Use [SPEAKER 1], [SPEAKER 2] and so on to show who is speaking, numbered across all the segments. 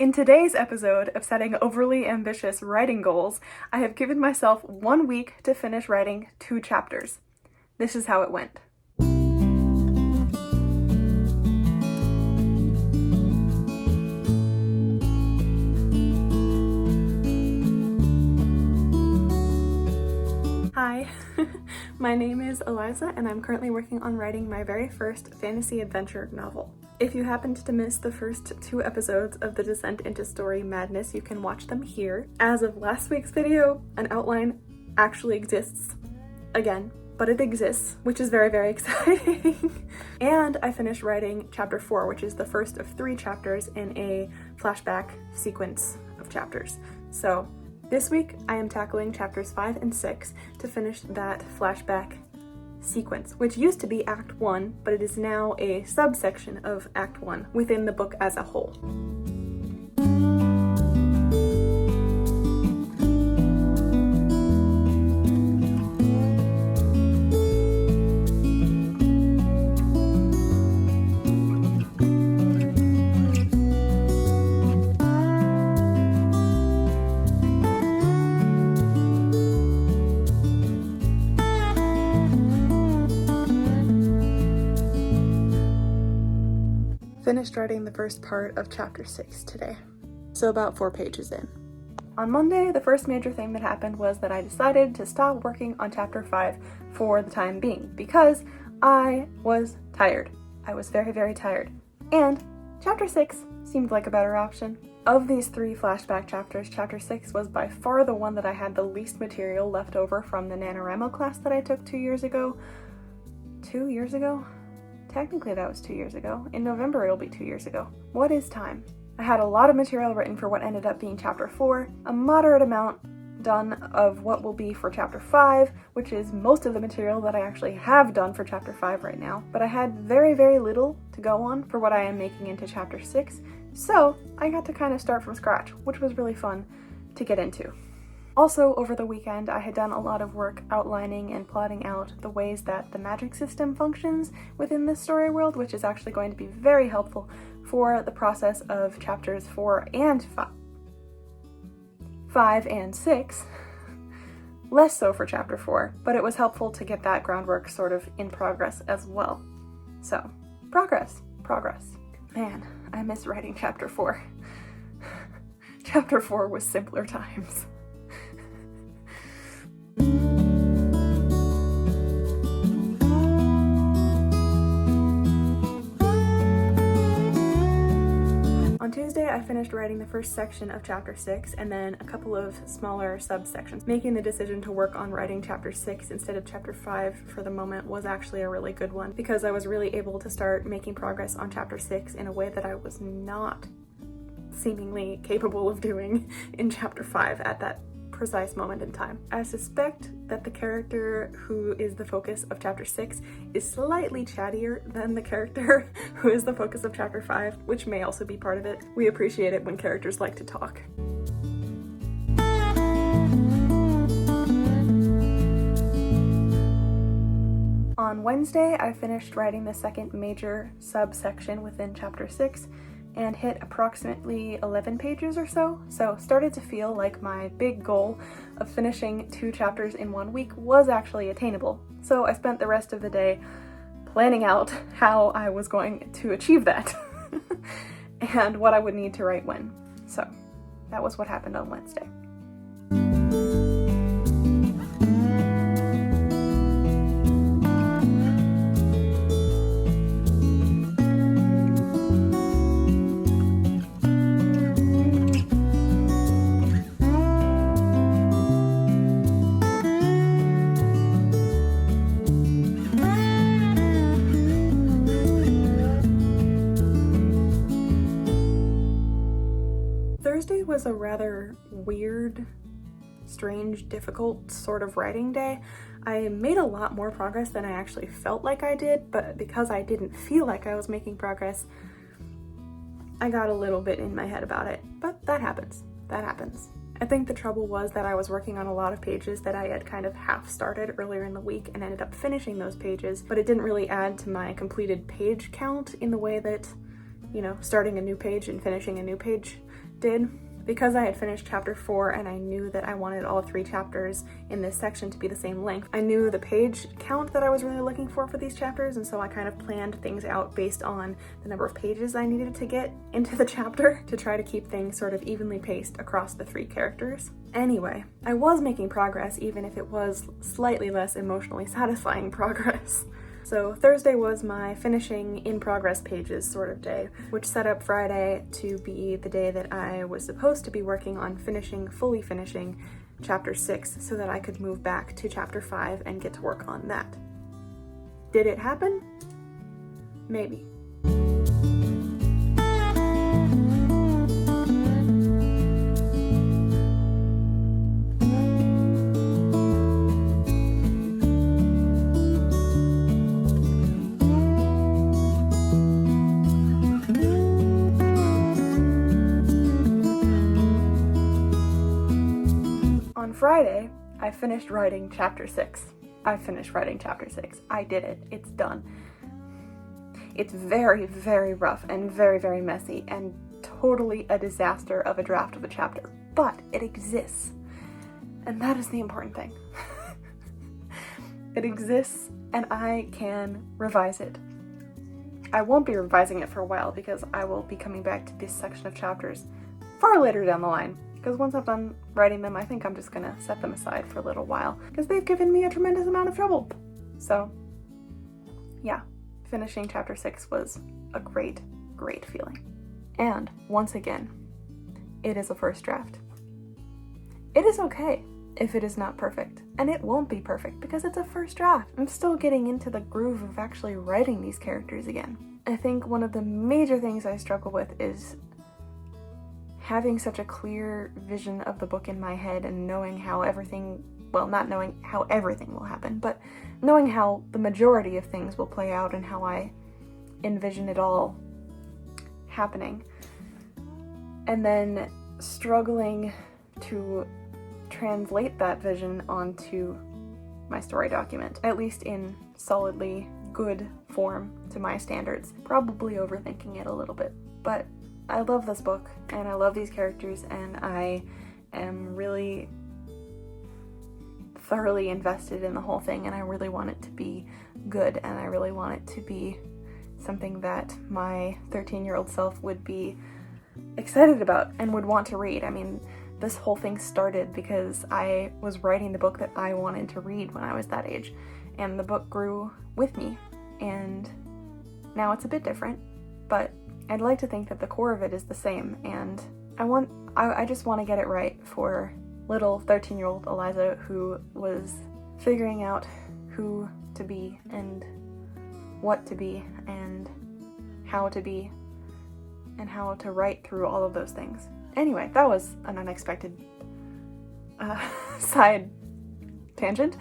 [SPEAKER 1] In today's episode of setting overly ambitious writing goals, I have given myself 1 week to finish writing 2 chapters. This is how it went. Hi, my name is Eliza and I'm currently working on writing my very first fantasy adventure novel. If you happened to miss the first 2 episodes of the Descent into Story Madness, you can watch them here. As of last week's video, an outline actually exists again, but it exists, which is very, very exciting. And I finished writing chapter 4, which is the first of 3 chapters in a flashback sequence of chapters. So this week, I am tackling chapters 5 and 6 to finish that flashback sequence, which used to be Act 1, but it is now a subsection of Act 1 within the book as a whole. Finished writing the first part of chapter 6 today, so about 4 pages in. On Monday, the first major thing that happened was that I decided to stop working on chapter 5 for the time being because I was tired. I was very, very tired. And chapter 6 seemed like a better option. Of these 3 flashback chapters, chapter 6 was by far the one that I had the least material left over from the NaNoWriMo class that I took 2 years ago. 2 years ago? Technically that was 2 years ago. In November it'll be 2 years ago. What is time? I had a lot of material written for what ended up being chapter 4, a moderate amount done of what will be for chapter 5, which is most of the material that I actually have done for chapter 5 right now, but I had very, very little to go on for what I am making into chapter 6, so I got to kind of start from scratch, which was really fun to get into. Also, over the weekend, I had done a lot of work outlining and plotting out the ways that the magic system functions within this story world, which is actually going to be very helpful for the process of chapters 4 and 5 and 6. Less so for chapter 4, but it was helpful to get that groundwork sort of in progress as well. So, progress. Man, I miss writing chapter 4. Chapter 4 was simpler times. On Tuesday, I finished writing the first section of chapter 6 and then a couple of smaller subsections. Making the decision to work on writing chapter 6 instead of chapter 5 for the moment was actually a really good one because I was really able to start making progress on chapter 6 in a way that I was not seemingly capable of doing in chapter 5 at that precise moment in time. I suspect that the character who is the focus of chapter 6 is slightly chattier than the character who is the focus of chapter 5, which may also be part of it. We appreciate it when characters like to talk. On Wednesday, I finished writing the second major subsection within chapter 6 and hit approximately 11 pages or so started to feel like my big goal of finishing 2 chapters in 1 week was actually attainable. So I spent the rest of the day planning out how I was going to achieve that and what I would need to write when. So that was what happened on Wednesday. Thursday was a rather weird, strange, difficult sort of writing day. I made a lot more progress than I actually felt like I did, but because I didn't feel like I was making progress, I got a little bit in my head about it. But that happens. I think the trouble was that I was working on a lot of pages that I had kind of half started earlier in the week and ended up finishing those pages, but it didn't really add to my completed page count in the way that, you know, starting a new page and finishing a new page did. Because I had finished chapter 4 and I knew that I wanted all 3 chapters in this section to be the same length, I knew the page count that I was really looking for these chapters, and so I kind of planned things out based on the number of pages I needed to get into the chapter to try to keep things sort of evenly paced across the 3 characters. Anyway, I was making progress even if it was slightly less emotionally satisfying progress. So Thursday was my finishing in progress pages sort of day, which set up Friday to be the day that I was supposed to be working on fully finishing chapter 6 so that I could move back to chapter 5 and get to work on that. Did it happen? Maybe. On Friday, I finished writing chapter 6. I did it. It's done. It's very, very rough and very, very messy and totally a disaster of a draft of a chapter, but it exists. And that is the important thing. It exists and I can revise it. I won't be revising it for a while because I will be coming back to this section of chapters far later down the line. Because once I'm done writing them, I think I'm just gonna set them aside for a little while because they've given me a tremendous amount of trouble. So, yeah, finishing chapter 6 was a great, great feeling. And once again, it is a first draft. It is okay if it is not perfect, and it won't be perfect because it's a first draft. I'm still getting into the groove of actually writing these characters again. I think one of the major things I struggle with is having such a clear vision of the book in my head and knowing how everything, well, not knowing how everything will happen, but knowing how the majority of things will play out and how I envision it all happening. And then struggling to translate that vision onto my story document, at least in solidly good form to my standards. Probably overthinking it a little bit, but I love this book, and I love these characters, and I am really thoroughly invested in the whole thing, and I really want it to be good, and I really want it to be something that my 13-year-old self would be excited about and would want to read. I mean, this whole thing started because I was writing the book that I wanted to read when I was that age, and the book grew with me, and now it's a bit different, but I'd like to think that the core of it is the same, and I just want to get it right for little 13-year-old Eliza, who was figuring out who to be and what to be and how to be and how to write through all of those things. Anyway, that was an unexpected side tangent.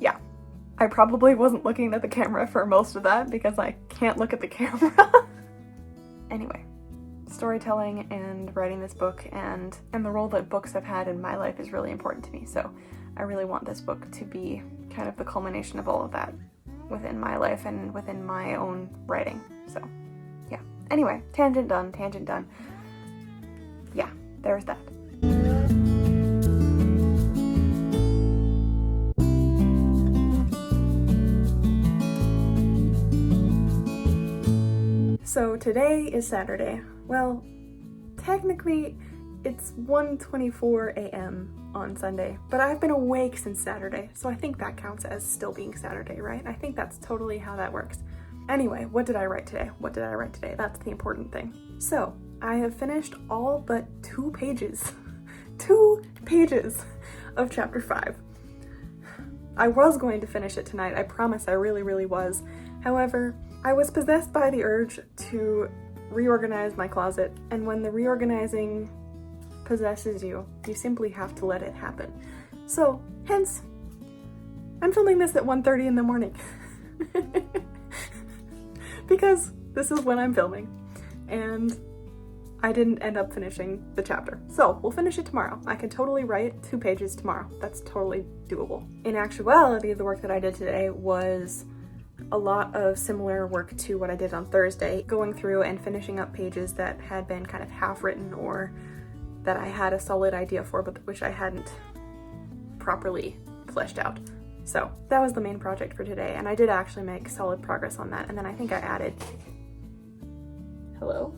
[SPEAKER 1] Yeah, I probably wasn't looking at the camera for most of that because I can't look at the camera. Anyway, storytelling and writing this book and the role that books have had in my life is really important to me, so I really want this book to be kind of the culmination of all of that within my life and within my own writing. So, yeah. Anyway, tangent done. Yeah, there's that. So today is Saturday. Well, technically it's 1:24 a.m. on Sunday, but I've been awake since Saturday, so I think that counts as still being Saturday, right? I think that's totally how that works. Anyway, what did I write today? That's the important thing. So, I have finished all but 2 pages. 2 pages of chapter 5. I was going to finish it tonight, I promise, I really, really was. However, I was possessed by the urge to reorganize my closet, and when the reorganizing possesses you, you simply have to let it happen. So, hence, I'm filming this at 1:30 in the morning. Because this is when I'm filming, and I didn't end up finishing the chapter. So, we'll finish it tomorrow. I can totally write 2 pages tomorrow. That's totally doable. In actuality, the work that I did today was a lot of similar work to what I did on Thursday, going through and finishing up pages that had been kind of half written or that I had a solid idea for, but which I hadn't properly fleshed out. So that was the main project for today, and I did actually make solid progress on that. And then I think I added, hello?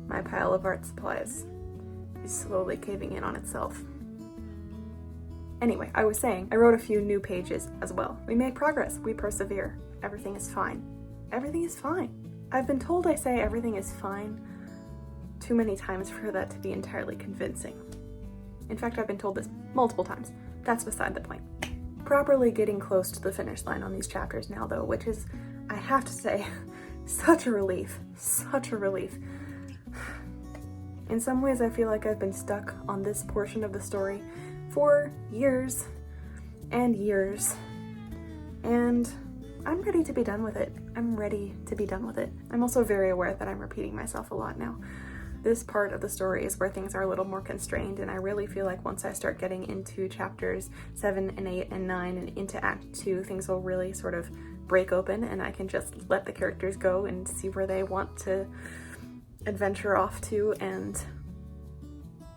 [SPEAKER 1] My pile of art supplies is slowly caving in on itself. Anyway, I was saying, I wrote a few new pages as well. We make progress, we persevere. Everything is fine. Everything is fine. I've been told I say everything is fine too many times for that to be entirely convincing. In fact, I've been told this multiple times. That's beside the point. Properly getting close to the finish line on these chapters now though, which is, I have to say, such a relief. Such a relief. In some ways, I feel like I've been stuck on this portion of the story for years and years, and I'm ready to be done with it. I'm ready to be done with it. I'm also very aware that I'm repeating myself a lot now. This part of the story is where things are a little more constrained, and I really feel like once I start getting into chapters 7 and 8 and 9 and into Act 2, things will really sort of break open and I can just let the characters go and see where they want to adventure off to. And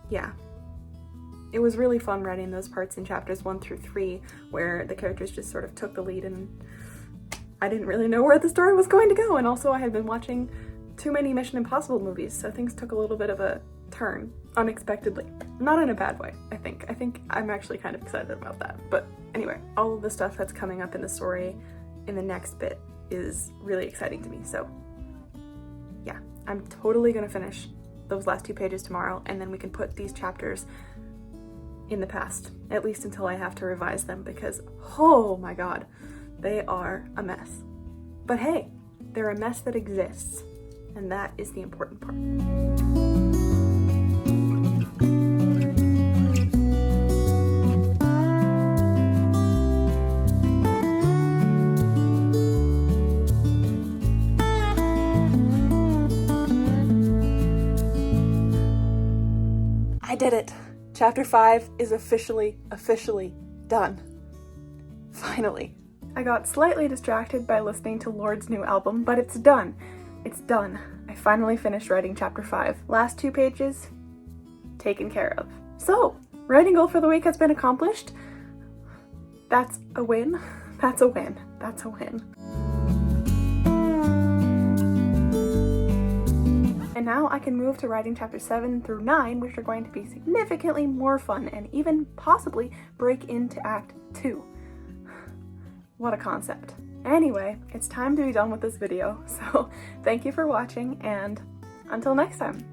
[SPEAKER 1] yeah, it was really fun writing those parts in chapters 1 through 3 where the characters just sort of took the lead and I didn't really know where the story was going to go. And also I had been watching too many Mission Impossible movies, so things took a little bit of a turn unexpectedly. Not in a bad way, I think. I think I'm actually kind of excited about that. But anyway, all of the stuff that's coming up in the story in the next bit is really exciting to me. So yeah, I'm totally gonna finish those last 2 pages tomorrow, and then we can put these chapters in the past, at least until I have to revise them, because oh my god, they are a mess. But hey, they're a mess that exists, and that is the important part. I did it! Chapter 5 is officially done. Finally. I got slightly distracted by listening to Lord's new album, but it's done. It's done. I finally finished writing chapter 5. Last 2 pages, taken care of. So, writing goal for the week has been accomplished. That's a win. That's a win. That's a win. And now I can move to writing chapters 7 through 9, which are going to be significantly more fun and even possibly break into Act 2. What a concept. Anyway, it's time to be done with this video, so thank you for watching, and until next time.